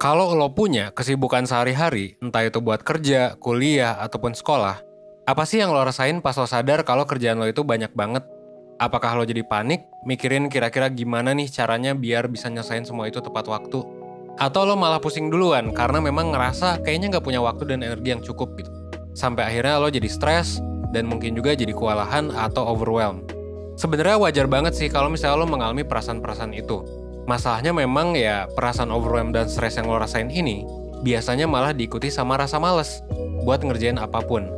Kalau lo punya kesibukan sehari-hari, entah itu buat kerja, kuliah, ataupun sekolah, apa sih yang lo rasain pas lo sadar kalau kerjaan lo itu banyak banget? Apakah lo jadi panik, mikirin kira-kira gimana nih caranya biar bisa nyelesain semua itu tepat waktu? Atau lo malah pusing duluan karena memang ngerasa kayaknya nggak punya waktu dan energi yang cukup gitu. Sampai akhirnya lo jadi stres, dan mungkin juga jadi kewalahan atau overwhelmed. Sebenarnya wajar banget sih kalau misalnya lo mengalami perasaan-perasaan itu. Masalahnya memang ya perasaan overwhelmed dan stres yang lo rasain ini biasanya malah diikuti sama rasa males buat ngerjain apapun.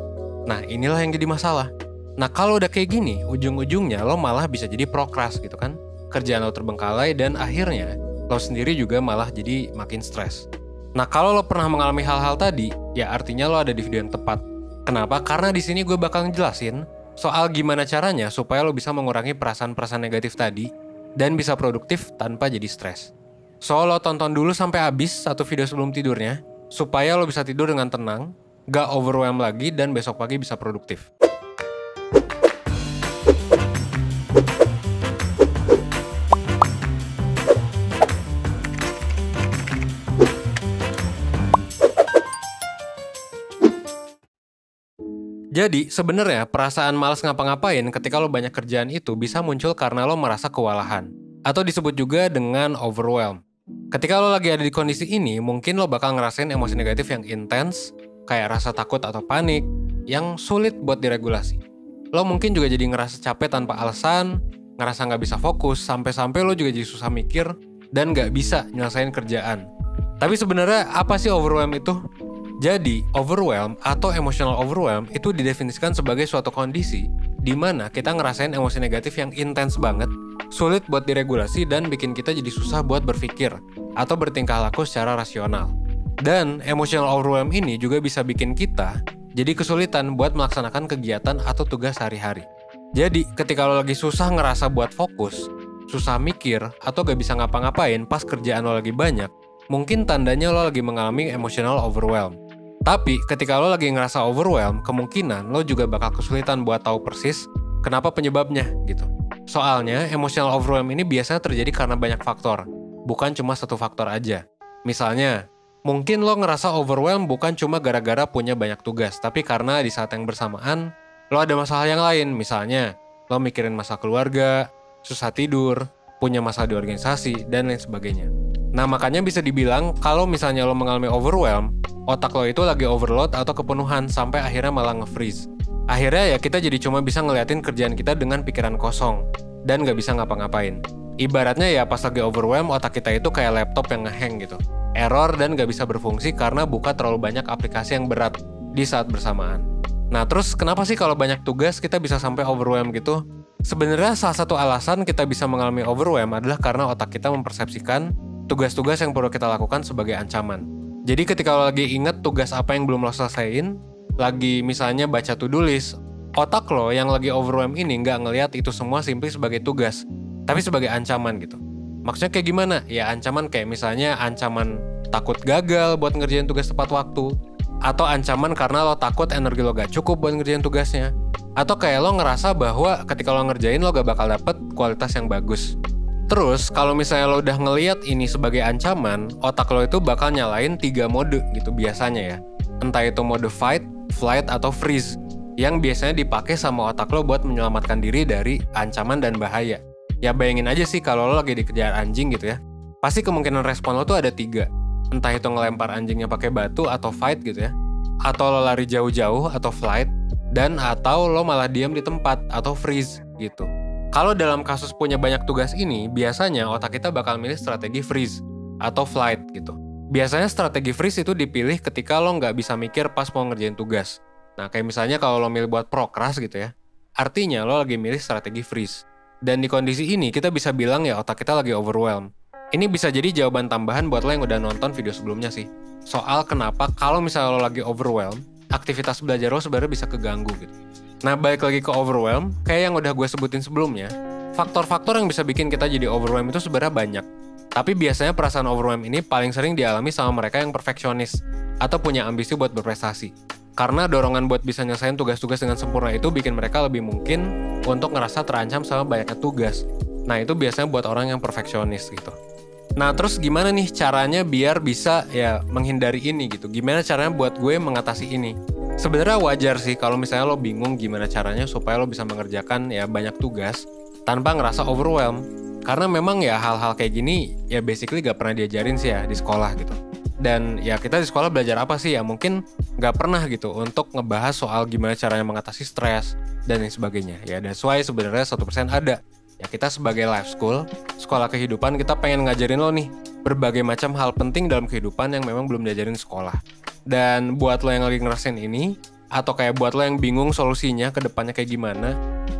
Nah inilah yang jadi masalah. Nah kalau udah kayak gini, ujung-ujungnya lo malah bisa jadi prokras gitu kan. Kerjaan lo terbengkalai dan akhirnya lo sendiri juga malah jadi makin stres. Nah kalau lo pernah mengalami hal-hal tadi, ya artinya lo ada di video yang tepat. Kenapa? Karena di sini gue bakal ngejelasin soal gimana caranya supaya lo bisa mengurangi perasaan-perasaan negatif tadi dan bisa produktif tanpa jadi stres. So, lo tonton dulu sampai habis satu video sebelum tidurnya, supaya lo bisa tidur dengan tenang, gak overwhelmed lagi, dan besok pagi bisa produktif. Jadi, sebenarnya perasaan malas ngapa-ngapain ketika lo banyak kerjaan itu bisa muncul karena lo merasa kewalahan. Atau disebut juga dengan overwhelm. Ketika lo lagi ada di kondisi ini, mungkin lo bakal ngerasain emosi negatif yang intens, kayak rasa takut atau panik, yang sulit buat diregulasi. Lo mungkin juga jadi ngerasa capek tanpa alasan, ngerasa nggak bisa fokus, sampai-sampai lo juga jadi susah mikir, dan nggak bisa nyelesain kerjaan. Tapi sebenarnya apa sih overwhelm itu? Jadi, overwhelm atau emotional overwhelm itu didefinisikan sebagai suatu kondisi di mana kita ngerasain emosi negatif yang intens banget, sulit buat diregulasi dan bikin kita jadi susah buat berpikir atau bertingkah laku secara rasional. Dan emotional overwhelm ini juga bisa bikin kita jadi kesulitan buat melaksanakan kegiatan atau tugas sehari-hari. Jadi, ketika lo lagi susah ngerasa buat fokus, susah mikir, atau gak bisa ngapa-ngapain pas kerjaan lo lagi banyak, mungkin tandanya lo lagi mengalami emotional overwhelm. Tapi ketika lo lagi ngerasa overwhelm, kemungkinan lo juga bakal kesulitan buat tahu persis kenapa penyebabnya gitu. Soalnya emotional overwhelm ini biasanya terjadi karena banyak faktor, bukan cuma satu faktor aja. Misalnya, mungkin lo ngerasa overwhelm bukan cuma gara-gara punya banyak tugas, tapi karena di saat yang bersamaan lo ada masalah yang lain. Misalnya, lo mikirin masalah keluarga, susah tidur, punya masalah di organisasi, dan lain sebagainya. Nah makanya bisa dibilang kalau misalnya lo mengalami overwhelm, otak lo itu lagi overload atau kepenuhan sampai akhirnya malah nge-freeze. Akhirnya ya kita jadi cuma bisa ngeliatin kerjaan kita dengan pikiran kosong dan gak bisa ngapa-ngapain. Ibaratnya ya pas lagi overwhelm otak kita itu kayak laptop yang nge-hang gitu. Error dan gak bisa berfungsi karena buka terlalu banyak aplikasi yang berat di saat bersamaan. Nah terus kenapa sih kalau banyak tugas kita bisa sampai overwhelm gitu? Sebenarnya salah satu alasan kita bisa mengalami overwhelm adalah karena otak kita mempersepsikan tugas-tugas yang perlu kita lakukan sebagai ancaman. Jadi ketika lo lagi inget tugas apa yang belum lo selesaiin, lagi misalnya baca to-do list, otak lo yang lagi overwhelm ini nggak ngelihat itu semua simply sebagai tugas, tapi sebagai ancaman gitu. Maksudnya kayak gimana? Ya ancaman kayak misalnya ancaman takut gagal buat ngerjain tugas tepat waktu, atau ancaman karena lo takut energi lo gak cukup buat ngerjain tugasnya, atau kayak lo ngerasa bahwa ketika lo ngerjain lo gak bakal dapet kualitas yang bagus. Terus, kalau misalnya lo udah ngeliat ini sebagai ancaman, otak lo itu bakal nyalain 3 mode gitu biasanya ya. Entah itu mode fight, flight, atau freeze, yang biasanya dipakai sama otak lo buat menyelamatkan diri dari ancaman dan bahaya. Ya bayangin aja sih kalau lo lagi dikejar anjing gitu ya. Pasti kemungkinan respon lo tuh ada 3. Entah itu ngelempar anjingnya pakai batu atau fight gitu ya. Atau lo lari jauh-jauh atau flight, dan atau lo malah diam di tempat atau freeze gitu. Kalau dalam kasus punya banyak tugas ini, biasanya otak kita bakal milih strategi freeze atau flight gitu. Biasanya strategi freeze itu dipilih ketika lo nggak bisa mikir pas mau ngerjain tugas. Nah, kayak misalnya kalau lo milih buat prokras gitu ya, artinya lo lagi milih strategi freeze. Dan di kondisi ini, kita bisa bilang ya otak kita lagi overwhelm. Ini bisa jadi jawaban tambahan buat lo yang udah nonton video sebelumnya sih. Soal kenapa kalau misalnya lo lagi overwhelm, aktivitas belajar lo sebenarnya bisa keganggu gitu. Nah, balik lagi ke overwhelm, kayak yang udah gue sebutin sebelumnya, faktor-faktor yang bisa bikin kita jadi overwhelm itu sebenarnya banyak. Tapi biasanya perasaan overwhelm ini paling sering dialami sama mereka yang perfeksionis atau punya ambisi buat berprestasi. Karena dorongan buat bisa nyelesain tugas-tugas dengan sempurna itu bikin mereka lebih mungkin untuk ngerasa terancam sama banyaknya tugas. Nah, itu biasanya buat orang yang perfeksionis gitu. Nah terus gimana nih caranya biar bisa ya menghindari ini gitu? Gimana caranya buat gue mengatasi ini? Sebenarnya wajar sih kalau misalnya lo bingung gimana caranya supaya lo bisa mengerjakan ya banyak tugas tanpa ngerasa overwhelm. Karena memang ya hal-hal kayak gini ya basically gak pernah diajarin sih ya di sekolah gitu. Dan ya kita di sekolah belajar apa sih ya mungkin gak pernah gitu untuk ngebahas soal gimana caranya mengatasi stres dan lain sebagainya. Ya that's why sebenarnya 1% ada. Ya kita sebagai life school, sekolah kehidupan kita pengen ngajarin lo nih berbagai macam hal penting dalam kehidupan yang memang belum diajarin sekolah. Dan buat lo yang lagi ngerasain ini, atau kayak buat lo yang bingung solusinya ke depannya kayak gimana,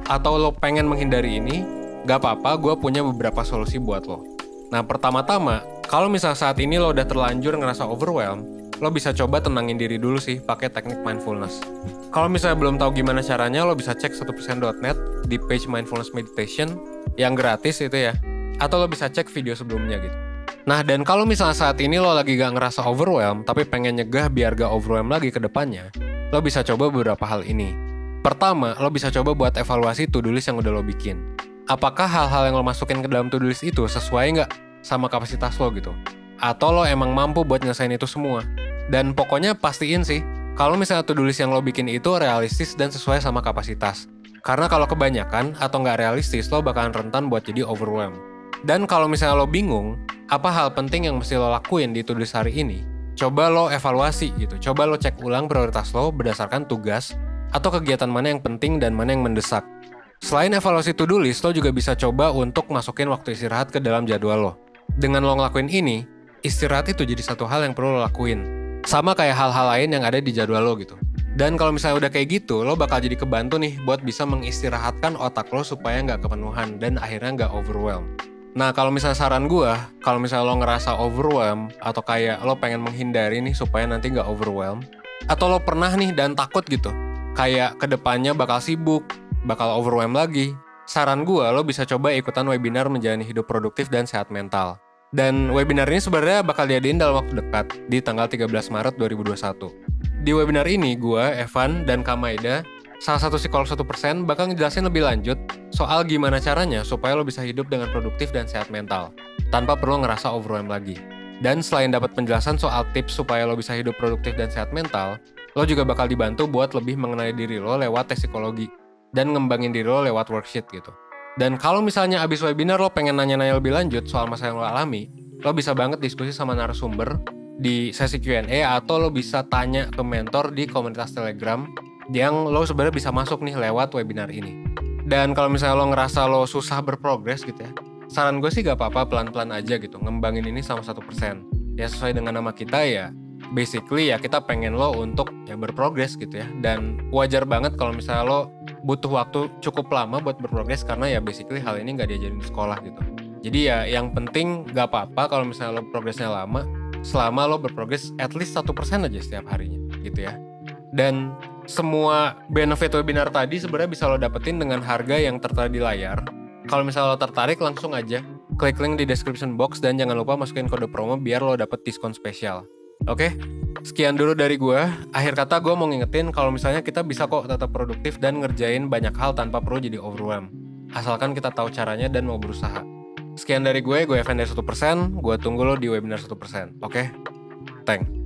atau lo pengen menghindari ini, gak apa-apa, gue punya beberapa solusi buat lo. Nah pertama-tama, kalau misalnya saat ini lo udah terlanjur ngerasa overwhelm, lo bisa coba tenangin diri dulu sih pakai teknik mindfulness. Kalau misalnya belum tahu gimana caranya, lo bisa cek 1%.net di page mindfulness meditation yang gratis itu ya. Atau lo bisa cek video sebelumnya gitu. Nah dan kalau misalnya saat ini lo lagi gak ngerasa overwhelm, tapi pengen nyegah biar gak overwhelm lagi ke depannya, lo bisa coba beberapa hal ini. Pertama, lo bisa coba buat evaluasi to-do list yang udah lo bikin. Apakah hal-hal yang lo masukin ke dalam to-do list itu sesuai nggak sama kapasitas lo gitu? Atau lo emang mampu buat nyelesain itu semua? Dan pokoknya pastiin sih, kalau misalnya to-do list yang lo bikin itu realistis dan sesuai sama kapasitas. Karena kalau kebanyakan atau nggak realistis, lo bakalan rentan buat jadi overwhelm. Dan kalau misalnya lo bingung, apa hal penting yang mesti lo lakuin di to-do list hari ini? Coba lo evaluasi gitu, coba lo cek ulang prioritas lo berdasarkan tugas atau kegiatan mana yang penting dan mana yang mendesak. Selain evaluasi to-do list, lo juga bisa coba untuk masukin waktu istirahat ke dalam jadwal lo. Dengan lo ngelakuin ini, istirahat itu jadi satu hal yang perlu lo lakuin. Sama kayak hal-hal lain yang ada di jadwal lo gitu. Dan kalau misalnya udah kayak gitu, lo bakal jadi kebantu nih buat bisa mengistirahatkan otak lo supaya nggak kepenuhan dan akhirnya nggak overwhelm. Nah kalau misalnya saran gue, kalau misalnya lo ngerasa overwhelm atau kayak lo pengen menghindari nih supaya nanti nggak overwhelm, atau lo pernah nih dan takut gitu, kayak kedepannya bakal sibuk, bakal overwhelm lagi, saran gue lo bisa coba ikutan webinar menjalani hidup produktif dan sehat mental. Dan webinar ini sebenarnya bakal diadain dalam waktu dekat, di tanggal 13 Maret 2021. Di webinar ini, gue, Evan, dan Kak Maida, salah satu psikolog 1%, bakal ngejelasin lebih lanjut soal gimana caranya supaya lo bisa hidup dengan produktif dan sehat mental, tanpa perlu ngerasa overwhelm lagi. Dan selain dapat penjelasan soal tips supaya lo bisa hidup produktif dan sehat mental, lo juga bakal dibantu buat lebih mengenali diri lo lewat tes psikologi, dan ngembangin diri lo lewat worksheet gitu. Dan kalau misalnya abis webinar lo pengen nanya-nanya lebih lanjut soal masalah yang lo alami, lo bisa banget diskusi sama narasumber di sesi Q&A atau lo bisa tanya ke mentor di komunitas Telegram yang lo sebenarnya bisa masuk nih lewat webinar ini. Dan kalau misalnya lo ngerasa lo susah berprogres gitu ya, saran gue sih gak apa-apa pelan-pelan aja gitu, ngembangin ini sama 1%. Ya sesuai dengan nama kita ya, basically ya kita pengen lo untuk ya berprogres gitu ya. Dan wajar banget kalau misalnya lo butuh waktu cukup lama buat berprogres karena ya basically hal ini nggak diajarin di sekolah gitu. Jadi ya yang penting nggak apa-apa kalau misalnya lo progresnya lama, selama lo berprogres at least 1% aja setiap harinya gitu ya. Dan semua benefit webinar tadi sebenarnya bisa lo dapetin dengan harga yang tertera di layar. Kalau misalnya lo tertarik langsung aja klik link di description box dan jangan lupa masukin kode promo biar lo dapet diskon spesial. Oke? Sekian dulu dari gue. Akhir kata gue mau ngingetin kalau misalnya kita bisa kok tetap produktif dan ngerjain banyak hal tanpa perlu jadi overwhelm. Asalkan kita tahu caranya dan mau berusaha. Sekian dari gue Evan dari 1%. Gue tunggu lo di webinar 1%. Oke? Thanks.